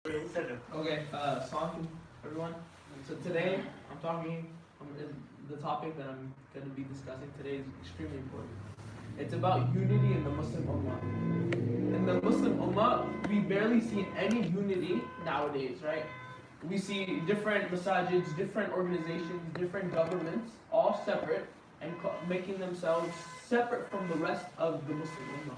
Okay, Assalamu everyone. So today the topic that I'm going to be discussing today is extremely important. It's about unity in the Muslim Ummah. In the Muslim Ummah, we barely see any unity nowadays, right? We see different masajids, different organizations, different governments, all separate and making themselves separate from the rest of the Muslim Ummah.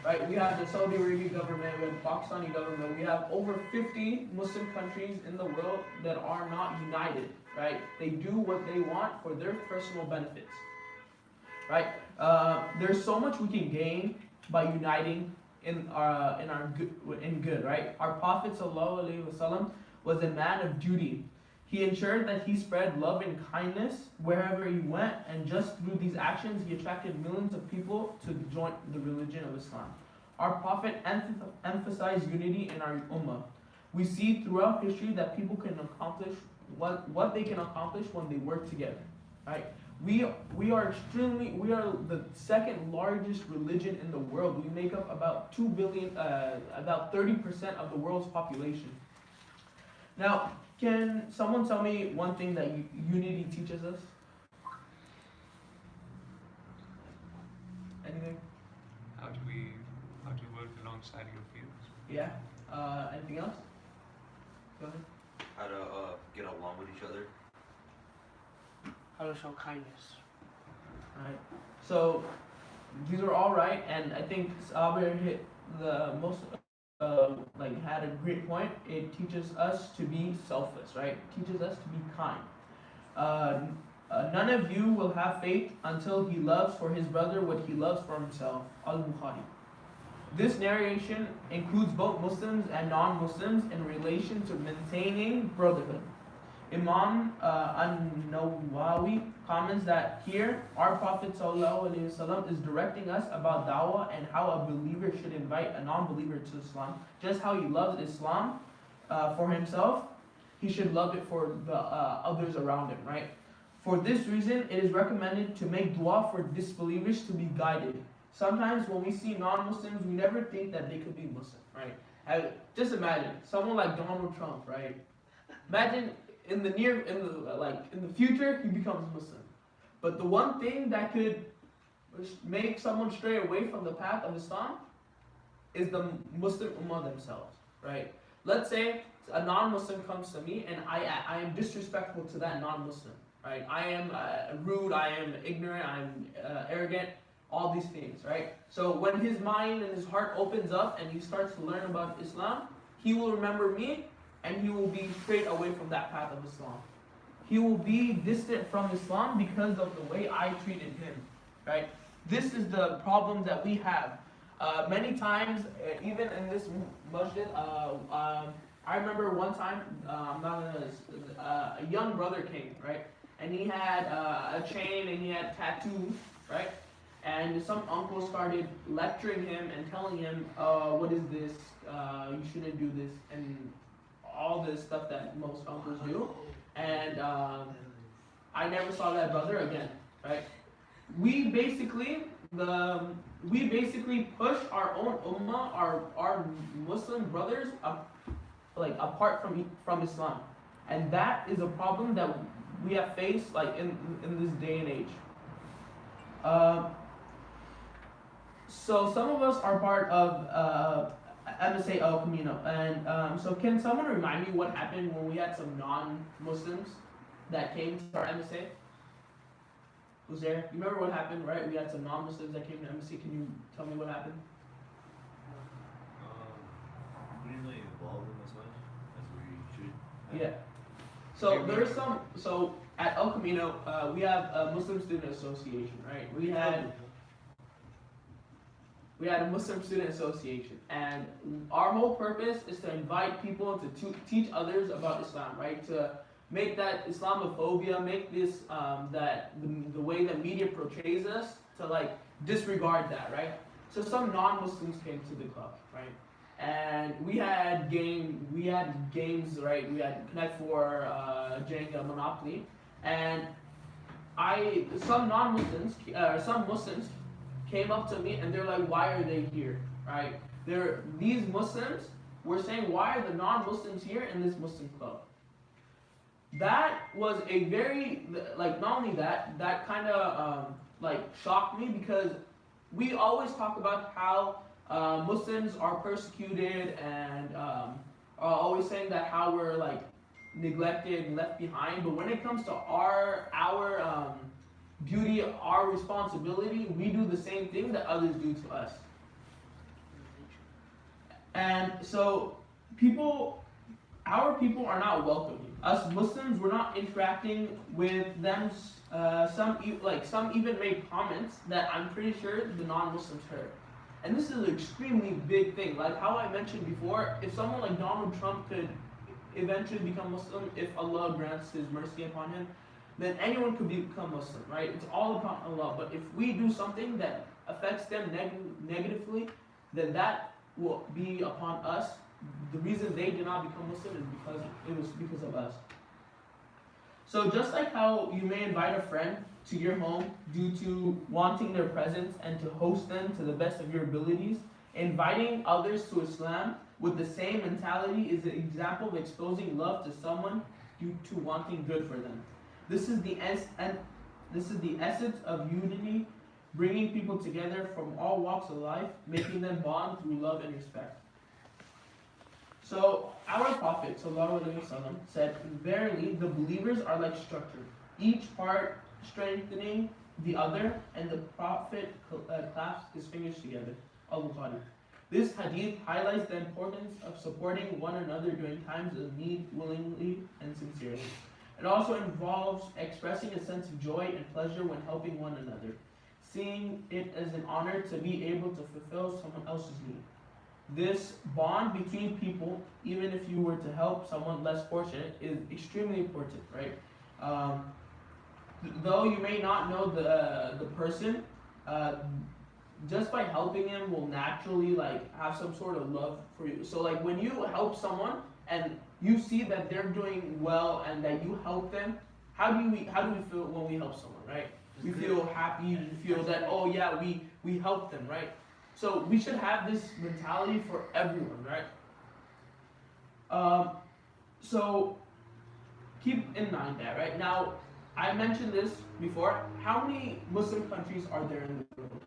Right, we have the Saudi Arabian government, we have the Pakistani government, we have over 50 Muslim countries in the world that are not united, right? They do what they want for their personal benefits, right? There's so much we can gain by uniting in good, right? Our Prophet ﷺ was a man of duty. He ensured that he spread love and kindness wherever he went, and just through these actions, he attracted millions of people to join the religion of Islam. Our Prophet emphasized unity in our Ummah. We see throughout history that people can accomplish what they can accomplish when they work together. Right? We are the second largest religion in the world. We make up about 2 billion, about 30% of the world's population. Now, can someone tell me one thing that unity teaches us? Anything? How to work alongside your peers. Yeah. Anything else? Go ahead. How to get along with each other. How to show kindness. Alright. So these are all right, and I think Saber hit the most. Had a great point. It teaches us to be selfless, right? It teaches us to be kind. None of you will have faith until he loves for his brother what he loves for himself. Al-Bukhari. This narration includes both Muslims and non-Muslims in relation to maintaining brotherhood. Imam An-Nawawi comments that here our Prophet ﷺ is directing us about dawah and how a believer should invite a non-believer to Islam. Just how he loves Islam for himself, he should love it for the others around him, right? For this reason, it is recommended to make dua for disbelievers to be guided. Sometimes when we see non-Muslims, we never think that they could be Muslim, right? Just imagine someone like Donald Trump, right? Imagine in the future he becomes Muslim. But the one thing that could make someone stray away from the path of Islam is the Muslim Ummah themselves, right? Let's say a non-Muslim comes to me and I am disrespectful to that non-Muslim, right? I am rude, I am ignorant, I am arrogant, all these things, right? So when his mind and his heart opens up and he starts to learn about Islam, he will remember me and he will be straight away from that path of Islam. He will be distant from Islam because of the way I treated him, right? This is the problem that we have. Many times, even in this masjid, I remember one time, a young brother came, right? And he had a chain and he had tattoos, right? And some uncle started lecturing him and telling him, what is this? You shouldn't do this. And all this stuff that most uncles do, and I never saw that brother again. Right? We basically push our own ummah, our Muslim brothers apart from Islam, and that is a problem that we have faced in this day and age. So some of us are part of MSA El Camino, and so can someone remind me what happened when we had some non-Muslims that came to our MSA? Who's there? You remember what happened, right? We had some non-Muslims that came to MSA. Can you tell me what happened? We didn't really involve them as much as we should. Yeah. So there's some. So at El Camino, we have a Muslim Student Association, right? We had a Muslim Student Association, and our whole purpose is to invite people to teach others about Islam, right? To make that Islamophobia, make this the way that media portrays us, to disregard that, right? So some non-Muslims came to the club, right? And we had games, right? We had Connect Four, Jenga, Monopoly, and some Muslims came up to me and they're like, why are they here, right? These Muslims were saying, why are the non-Muslims here in this Muslim club? That was a very, like, not only that, that kind of like shocked me, because we always talk about how Muslims are persecuted and are always saying that how we're like neglected and left behind. But when it comes to our duty, our responsibility, we do the same thing that others do to us. And so our people are not welcoming. Us Muslims, we're not interacting with them. Some even made comments that I'm pretty sure the non-Muslims heard. And this is an extremely big thing. Like how I mentioned before, if someone like Donald Trump could eventually become Muslim, if Allah grants His mercy upon him, then anyone could become Muslim, right? It's all upon Allah. But if we do something that affects them negatively, then that will be upon us. The reason they did not become Muslim is because of us. So just like how you may invite a friend to your home due to wanting their presence and to host them to the best of your abilities, inviting others to Islam with the same mentality is an example of exposing love to someone due to wanting good for them. This is the essence of unity, bringing people together from all walks of life, making them bond through love and respect. So our Prophet ﷺ said, verily the believers are like structure, each part strengthening the other, and the Prophet clasps his fingers together. Al-Bukhari. This hadith highlights the importance of supporting one another during times of need willingly and sincerely. It also involves expressing a sense of joy and pleasure when helping one another, seeing it as an honor to be able to fulfill someone else's need. This bond between people, even if you were to help someone less fortunate, is extremely important, right? Though you may not know the person, just by helping him will naturally like have some sort of love for you. So like when you help someone and you see that they're doing well and that you help them, how do we feel when we help someone, right? We feel happy, we feel that, oh yeah, we helped them, right? So we should have this mentality for everyone, right? So keep in mind that, right? Now, I mentioned this before. How many Muslim countries are there in the world?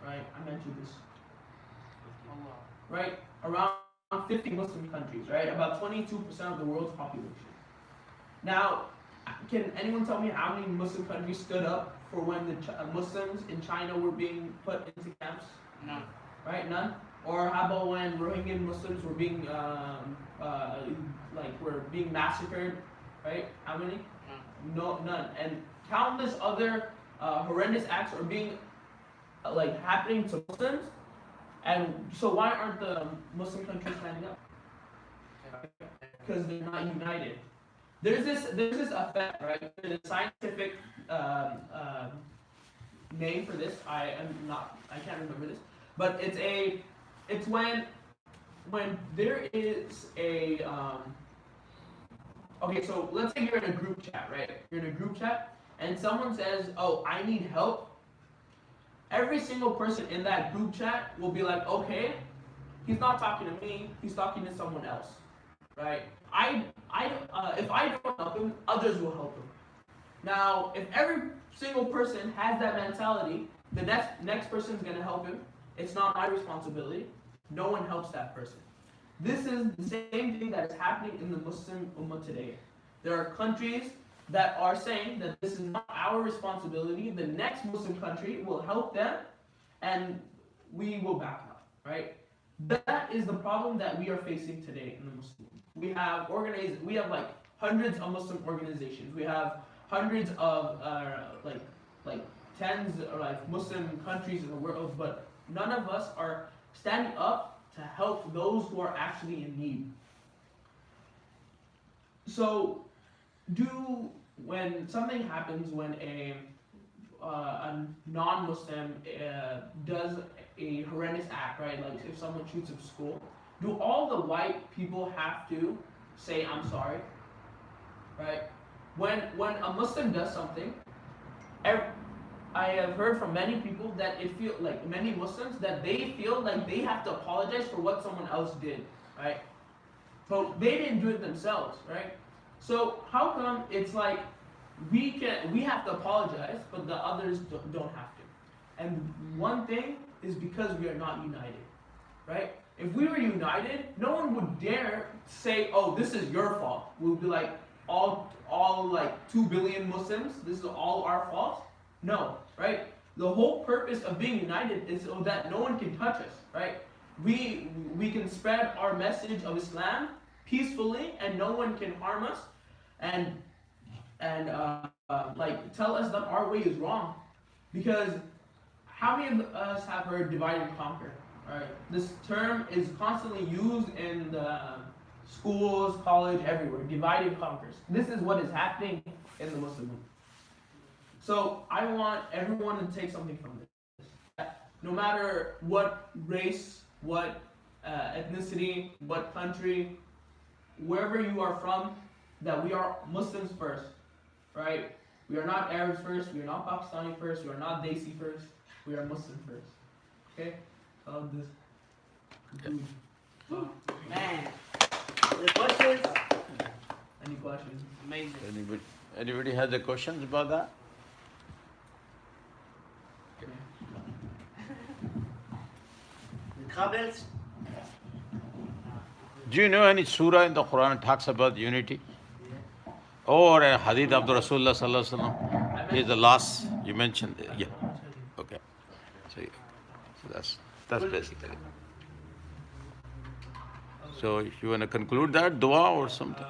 Right? I mentioned this. Right? Around 50 Muslim countries, right? About 22% of the world's population. Now, can anyone tell me how many Muslim countries stood up for when the Muslims in China were being put into camps? None. Right? None? Or how about when Rohingya Muslims were being were being massacred? Right? How many? No, none. And countless other horrendous acts are being happening to Muslims. And so why aren't the Muslim countries standing up? Because they're not united. There's this effect, right? There's a scientific name for this. I can't remember this, but it's when there is a okay, so let's say you're in a group chat, right? You're in a group chat and someone says, "Oh, I need help." Every single person in that group chat will be like, "Okay, he's not talking to me, he's talking to someone else." Right? If I don't help him, others will help him. Now, if every single person has that mentality, the next person is going to help him. It's not my responsibility. No one helps that person. This is the same thing that is happening in the Muslim Ummah today. There are countries that are saying that this is not our responsibility. The next Muslim country will help them, and we will back up. Right? That is the problem that we are facing today in the Muslim. We have like hundreds of Muslim organizations. We have hundreds of tens or Muslim countries in the world, but none of us are standing up to help those who are actually in need. So, when something happens, when a non-Muslim does a horrendous act, right? Like if someone shoots up school, do all the white people have to say "I'm sorry"? Right? When a Muslim does something, I have heard from many people that many Muslims that they feel like they have to apologize for what someone else did, right? but they didn't do it themselves, right? So how come it's like we have to apologize, but the others don't have to? And one thing is because we are not united, right? If we were united, no one would dare say, "Oh, this is your fault." We would be like, all like 2 billion Muslims, this is all our fault. No, right? The whole purpose of being united is so that no one can touch us, right? We can spread our message of Islam peacefully, and no one can harm us, and like tell us that our way is wrong, because how many of us have heard divide and conquer? Right? This term is constantly used in the schools, college, everywhere. Divide and conquers. This is what is happening in the Muslim Ummah. So I want everyone to take something from this. No matter what race, what ethnicity, what country, wherever you are from, that we are Muslims first, right? We are not Arabs first, we are not Pakistani first, we are not Desi first, we are Muslim first. Okay? So this. Man. The questions? Any questions? Amazing. Anybody has a questions about that? Comments? Do you know any surah in the Quran that talks about unity? Or a hadith of the Rasulullah sallallahu alaihi wasallam? Here's the last you mentioned. Yeah. Okay. So that's basically. So if you want to conclude that dua or something.